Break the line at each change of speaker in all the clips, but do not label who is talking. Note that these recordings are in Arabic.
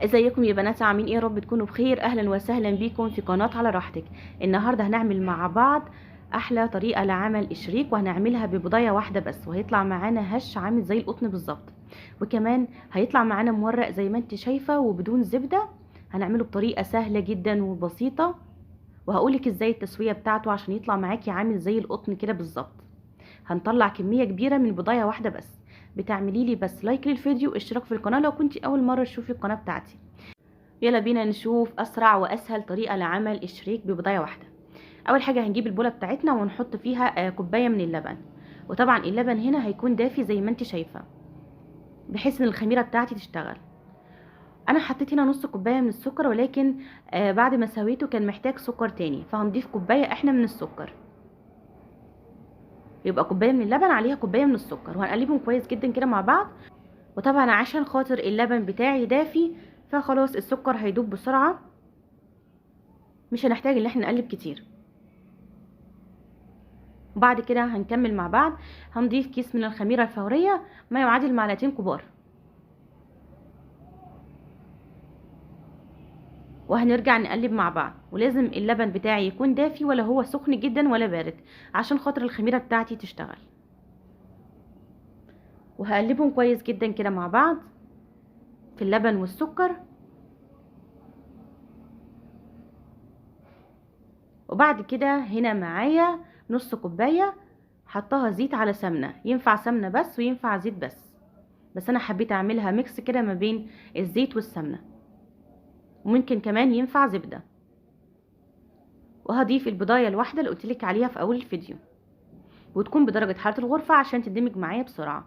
ازيكم يا بنات؟ عاملين ايه؟ يا رب تكونوا بخير. اهلا وسهلا بيكم في قناة على راحتك. النهارده هنعمل مع بعض احلى طريقة لعمل الشريك، وهنعملها ببضاية واحدة بس، وهيطلع معانا هش عامل زي القطن بالظبط، وكمان هيطلع معانا مورق زي ما انت شايفة وبدون زبدة. هنعمله بطريقة سهلة جدا وبسيطة، وهقولك ازاي التسوية بتاعته عشان يطلع معاكي عامل زي القطن كده بالظبط. هنطلع كمية كبيرة من بضاية واحدة بس. بتعملي لي بس لايك للفيديو واشتراك في القناة لو كنتي اول مرة تشوفي القناة بتاعتي. يلا بينا نشوف اسرع واسهل طريقه لعمل الشريك ببضايه واحده. اول حاجه هنجيب البوله بتاعتنا ونحط فيها كوبايه من اللبن. وطبعا اللبن هنا هيكون دافي زي ما انت شايفه، بحيث ان الخميره بتاعتي تشتغل. انا حطيت هنا نص كوبايه من السكر، ولكن بعد ما سويته كان محتاج سكر تاني، فهنضيف كوبايه احنا من السكر. يبقى كوبايه من اللبن عليها كوبايه من السكر، وهنقلبهم كويس جدا كده مع بعض. وطبعا عشان خاطر اللبن بتاعي دافي، فخلاص السكر هيدوب بسرعه، مش هنحتاج ان احنا نقلب كتير. وبعد كده هنكمل مع بعض. هنضيف كيس من الخميرة الفورية، ما يعادل معلقتين كبار، وهنرجع نقلب مع بعض. ولازم اللبن بتاعي يكون دافي، ولا هو سخن جدا ولا بارد، عشان خاطر الخميرة بتاعتي تشتغل. وهقلبهم كويس جدا كده مع بعض في اللبن والسكر. وبعد كده هنا معايا نص كوباية حطها زيت على سمنة، ينفع سمنة بس وينفع زيت بس انا حبيت اعملها ميكس كده ما بين الزيت والسمنة، وممكن كمان ينفع زبدة. وهضيف البضايه الواحده اللي قلتلك عليها في اول الفيديو، وتكون بدرجه حراره الغرفه عشان تندمج معايا بسرعه.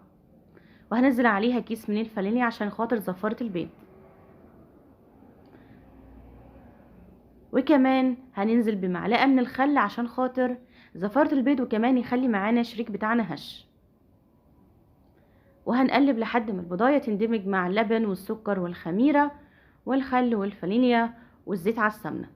وهنزل عليها كيس من الفانيليا عشان خاطر زفاره البيض، وكمان هننزل بمعلقه من الخل عشان خاطر زفاره البيض، وكمان يخلي معانا الشريك بتاعنا هش. وهنقلب لحد ما البضايه تندمج مع اللبن والسكر والخميره والخل والفانيليا والزيت على السمنه.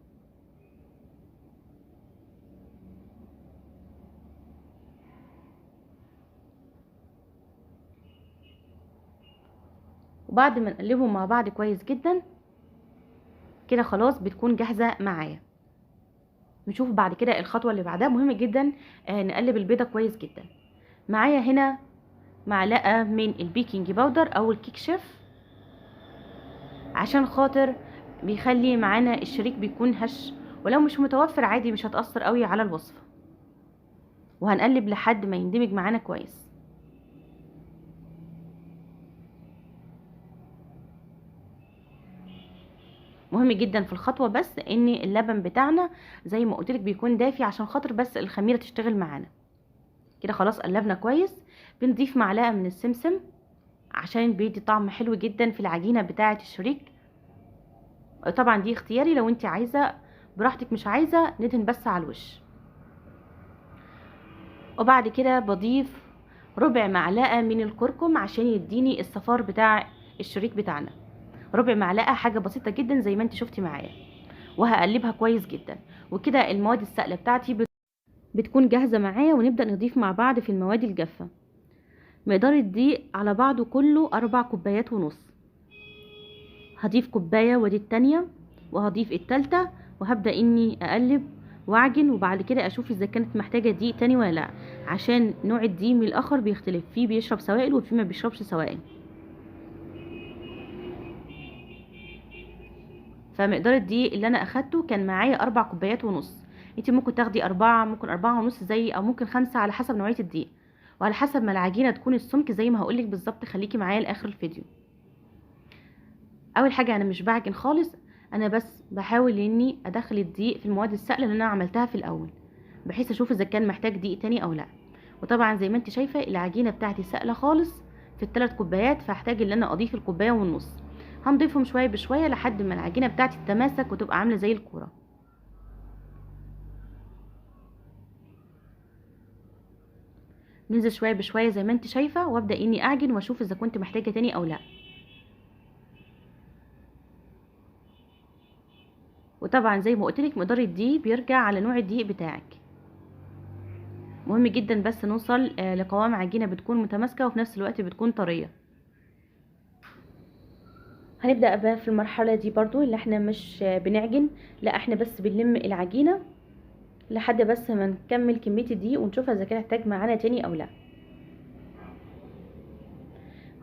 وبعد ما نقلبهم مع بعض كويس جدا كده، خلاص بتكون جاهزه معايا. نشوف بعد كده الخطوه اللي بعدها مهمه جدا. نقلب البيضه كويس جدا. معايا هنا معلقه من البيكنج باودر او الكيك شيف، عشان خاطر بيخلي معانا الشريك بيكون هش، ولو مش متوفر عادي مش هتأثر قوي على الوصفه. وهنقلب لحد ما يندمج معانا كويس. مهم جدا في الخطوه بس ان اللبن بتاعنا زي ما قلت لك بيكون دافي، عشان خاطر بس الخميره تشتغل معانا. كده خلاص قلبنا كويس. بنضيف معلقه من السمسم عشان بيدي طعم حلو جدا في العجينه بتاعه الشريك. طبعا دي اختياري، لو انت عايزه براحتك، مش عايزه ندهن بس على الوش. وبعد كده بضيف ربع معلقه من الكركم عشان يديني الصفار بتاع الشريك بتاعنا. ربع معلقه، حاجه بسيطه جدا زي ما انت شفتي معايا. وهقلبها كويس جدا. وكده المواد السائله بتاعتي بتكون جاهزه معايا، ونبدا نضيف مع بعض في المواد الجافه. مقدار الدقيق على بعضه كله 4 كوبايات ونص. هضيف كوبايه ودي التانية، وهضيف التالتة، وهبدأ اني اقلب واعجن. وبعد كده اشوف اذا كانت محتاجة دقيق تاني ولا لا، عشان نوع الدقيق من الاخر بيختلف، فيه بيشرب سوائل وفيه ما بيشربش سوائل. فمقدار الدقيق اللي انا اخدته كان معايا 4 كوبايات ونص. انت ممكن تاخدي 4، ممكن 4 ونص زي، او ممكن 5 على حسب نوعية الدقيق، وعلى حسب ما العجينة تكون السمك زي ما هقولك بالظبط. خليكي معايا لاخر الفيديو. اول حاجه انا مش بعجن خالص، انا بس بحاول اني ادخل الدقيق في المواد السائله اللي انا عملتها في الاول، بحيث اشوف اذا كان محتاج دقيق تاني او لا. وطبعا زي ما انت شايفه العجينه بتاعتي سائله خالص في ال3 كوبايات، فاحتاج ان انا اضيف الكوبايه والنص. هنضيفهم شويه بشويه لحد ما العجينه بتاعتي تتماسك وتبقى عامله زي الكوره. ننزل شويه بشويه زي ما انت شايفه، وابدا اني اعجن واشوف اذا كنت محتاجه تاني او لا. وطبعا زي ما قلت لك مقدار الدقيق بيرجع على نوع الدقيق بتاعك. مهم جدا بس نوصل لقوام عجينة بتكون متماسكة وفي نفس الوقت بتكون طرية. هنبدأ بقى في المرحلة دي برضو اللي احنا مش بنعجن، لا احنا بس بنلم العجينة لحد بس ما نكمل كمية الدقيق ونشوفها اذا كان هتحتاج معانا تاني او لا.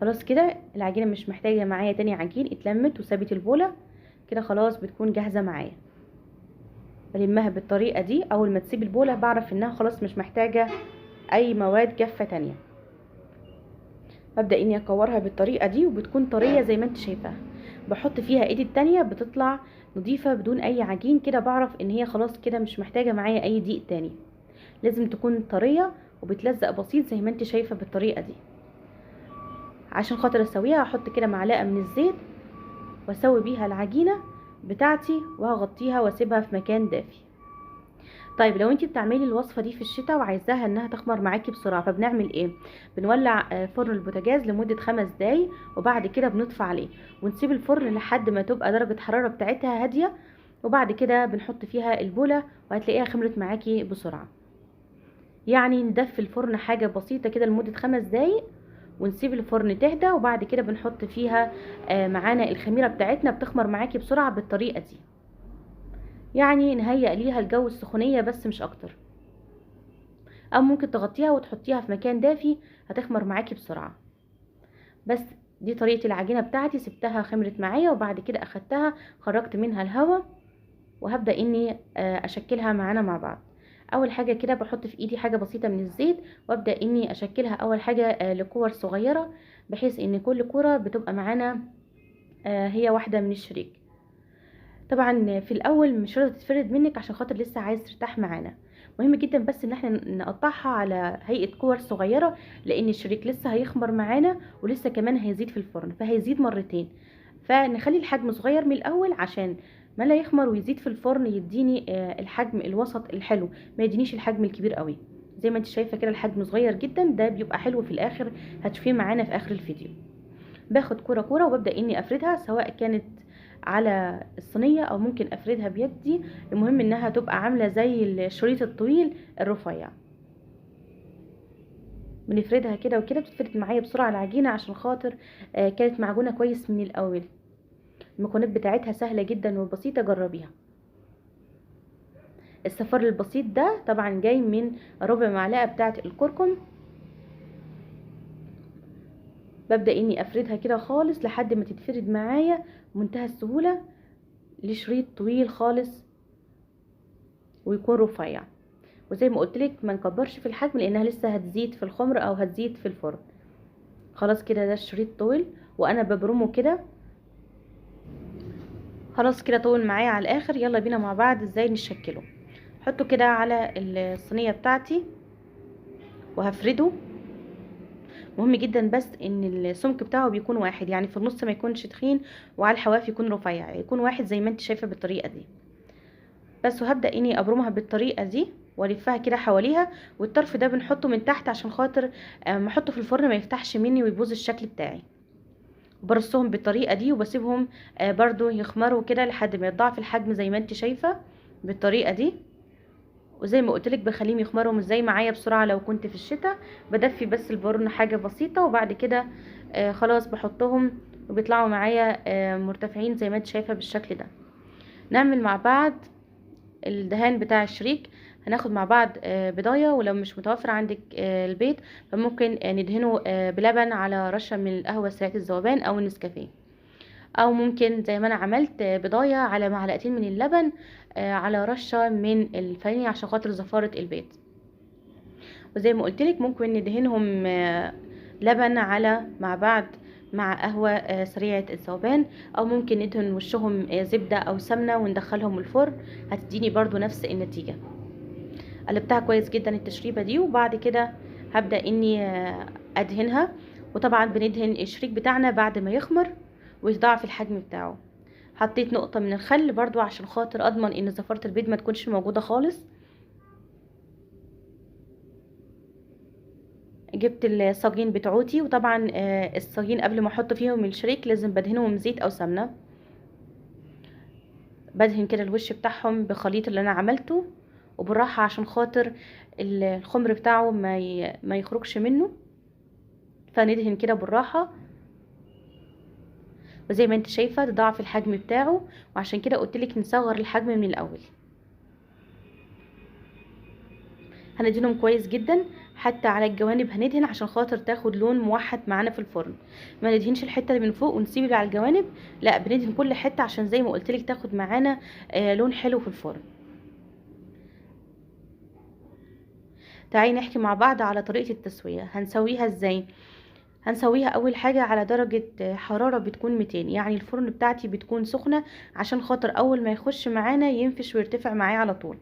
خلاص كده العجينة مش محتاجة معايا تاني عجين، اتلمت وسابت البولة كده خلاص بتكون جاهزة معايا. بلمها بالطريقة دي، اول ما تسيب البولة بعرف انها خلاص مش محتاجة اي مواد جافة تانية. ببدأ اني اكورها بالطريقة دي وبتكون طرية زي ما انت شايفاها. بحط فيها ايدي التانية بتطلع نضيفة بدون اي عجين، كده بعرف ان هي خلاص كده مش محتاجة معايا اي دقيق تاني. لازم تكون طرية وبتلزق بسيط زي ما انت شايفة بالطريقة دي. عشان خاطر اسويها هحط كده معلقة من الزيت واسوي بيها العجينة بتاعتي وهغطيها واسيبها في مكان دافي. طيب لو انتي بتعملي الوصفة دي في الشتاء وعايزاها انها تخمر معاكي بسرعة، فبنعمل ايه؟ بنولع فرن البوتاجاز لمدة 5 دقايق وبعد كده بنطفي عليه ونسيب الفرن لحد ما تبقى درجة الحرارة بتاعتها هادية، وبعد كده بنحط فيها البولة وهتلاقيها خمرت معاكي بسرعة. يعني ندفي الفرن حاجة بسيطة كده لمدة 5 دقايق ونسيب الفرن تهدى، وبعد كده بنحط فيها معانا الخميرة بتاعتنا بتخمر معاكي بسرعة بالطريقة دي. يعني نهيئ ليها الجو السخونية بس مش اكتر، او ممكن تغطيها وتحطيها في مكان دافي هتخمر معاكي بسرعة. بس دي طريقة العجينة بتاعتي، سبتها خمرت معايا وبعد كده اخدتها خرجت منها الهواء وهبدأ اني اشكلها معانا مع بعض. اول حاجة كده بحط في ايدي حاجة بسيطة من الزيت وابدأ اني اشكلها اول حاجة لكور صغيرة، بحيث ان كل كورة بتبقى معانا هي واحدة من الشريك. طبعا في الاول مش راضيه تتفرد منك عشان خاطر لسه عايز ترتاح معانا. مهم جدا بس ان احنا نقطعها على هيئه كور صغيره، لان الشريك لسه هيخمر معانا ولسه كمان هيزيد في الفرن فهيزيد مرتين. فنخلي الحجم صغير من الاول عشان ما لا يخمر ويزيد في الفرن يديني الحجم الوسط الحلو، ما يدينيش الحجم الكبير قوي. زي ما انت شايفه كده الحجم صغير جدا، ده بيبقى حلو في الاخر، هتشوفيه معانا في اخر الفيديو. باخد كوره كوره وببدا اني افردها سواء كانت على الصينيه او ممكن افردها بيدي، المهم انها تبقى عامله زي الشريط الطويل الرفيع. بنفردها كده وكده، بتتفرد معايا بسرعه العجينه عشان خاطر كانت معجونه كويس من الاول. المكونات بتاعتها سهله جدا وبسيطه، جربيها. الصفار البسيط ده طبعا جاي من ربع معلقه بتاعه الكركم. ببدا اني افردها كده خالص لحد ما تتفرد معايا بمنتهى السهوله لشريط طويل خالص ويكون رفيع. وزي ما قلت لك ما نكبرش في الحجم لانها لسه هتزيد في الخمر او هتزيد في الفرن. خلاص كده ده الشريط طول وانا ببرمه كده. خلاص كده طول معايا على الاخر. يلا بينا مع بعض ازاي نشكله. حطه كده على الصينيه بتاعتي وهفرده. مهم جدا بس ان السمك بتاعه بيكون واحد، يعني في النص ما يكونش تخين وعلى الحواف يكون رفيع، يكون واحد زي ما انت شايفه بالطريقه دي. بس وهبدأ اني ابرمها بالطريقة دي والفها كده حواليها، والطرف ده بنحطه من تحت عشان خاطر ما احطه في الفرن ما يفتحش مني ويبوظ الشكل بتاعي. برصهم بالطريقة دي وبسيبهم برضو يخمروا كده لحد ما يضاعف الحجم زي ما انت شايفة بالطريقة دي. وزي ما قلت لك بخليهم يخمروا مش زي معايا بسرعة لو كنت في الشتاء. بدفي بس الفرن حاجة بسيطة وبعد كده خلاص بحطهم وبيطلعوا معايا مرتفعين زي ما انت شايفة بالشكل ده. نعمل مع بعض الدهان بتاع الشريك. هناخد مع بعض بضايه، ولو مش متوفر عندك البيت فممكن ندهنه بلبن على رشه من القهوه سريعه الذوبان او النسكافيه، او ممكن زي ما انا عملت بضايه على معلقتين من اللبن على رشه من الفانيليا عشان خاطر زفاره البيت. وزي ما قلت لك ممكن ندهنهم لبن على مع بعض مع قهوة سريعة الذوبان، او ممكن ندهن وشهم زبدة او سمنة وندخلهم الفرن، هتديني برضو نفس النتيجة. قلبتها كويس جدا التشريبة دي وبعد كده هبدأ اني ادهنها. وطبعا بندهن الشريك بتاعنا بعد ما يخمر ويتضاعف الحجم بتاعه. حطيت نقطة من الخل برضو عشان خاطر اضمن ان زفارة البيض ما تكونش موجودة خالص. جبت الصاجين بتوعتي، وطبعا الصاجين قبل ما احط فيهم الشريك لازم بدهنهم زيت او سمنه. بدهن كده الوش بتاعهم بخليط اللي انا عملته وبالراحه عشان خاطر الخمر بتاعه ما يخرجش منه، فندهن كده بالراحه. وزي ما انت شايفه تضاعف الحجم بتاعه، وعشان كده قلتلك نصغر الحجم من الاول. هندهنهم كويس جدا، حتى على الجوانب هندهن عشان خاطر تاخد لون موحد معانا في الفرن. ما ندهنش الحته اللي من فوق ونسيب اللي على الجوانب، لا بندهن كل حته عشان زي ما قلتلك تاخد معانا لون حلو في الفرن. تعالي نحكي مع بعض على طريقه التسويه. هنسويها ازاي؟ هنسويها اول حاجه على درجه حراره بتكون 200، يعني الفرن بتاعتي بتكون سخنه عشان خاطر اول ما يخش معانا ينفش ويرتفع معايا على طول.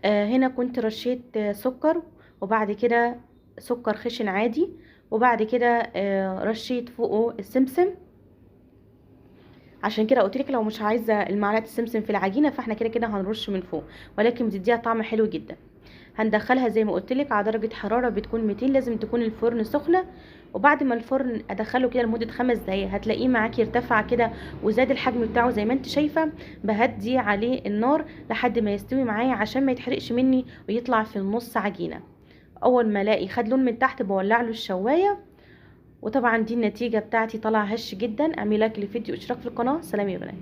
هنا كنت رشيت سكر، وبعد كده سكر خشن عادي، وبعد كده رشيت فوقه السمسم. عشان كده قلت لك لو مش عايزه المعلقه السمسم في العجينه فاحنا كده كده هنرش من فوق، ولكن بتديها طعم حلو جدا. هندخلها زي ما قلت لك على درجه حراره بتكون 200، لازم تكون الفرن سخنه. وبعد ما الفرن ادخله كده لمده 5 دقايق هتلاقيه معاكي ارتفع كده وزاد الحجم بتاعه زي ما انت شايفه. بهدي عليه النار لحد ما يستوي معايا عشان ما يتحرقش مني ويطلع في النص عجينه. اول ما الاقي خد لون من تحت بولع له الشوايه. وطبعا دي النتيجه بتاعتي طالعه هش جدا. اعملي لايك للفيديو واشتراك في القناه. سلام يا بنات.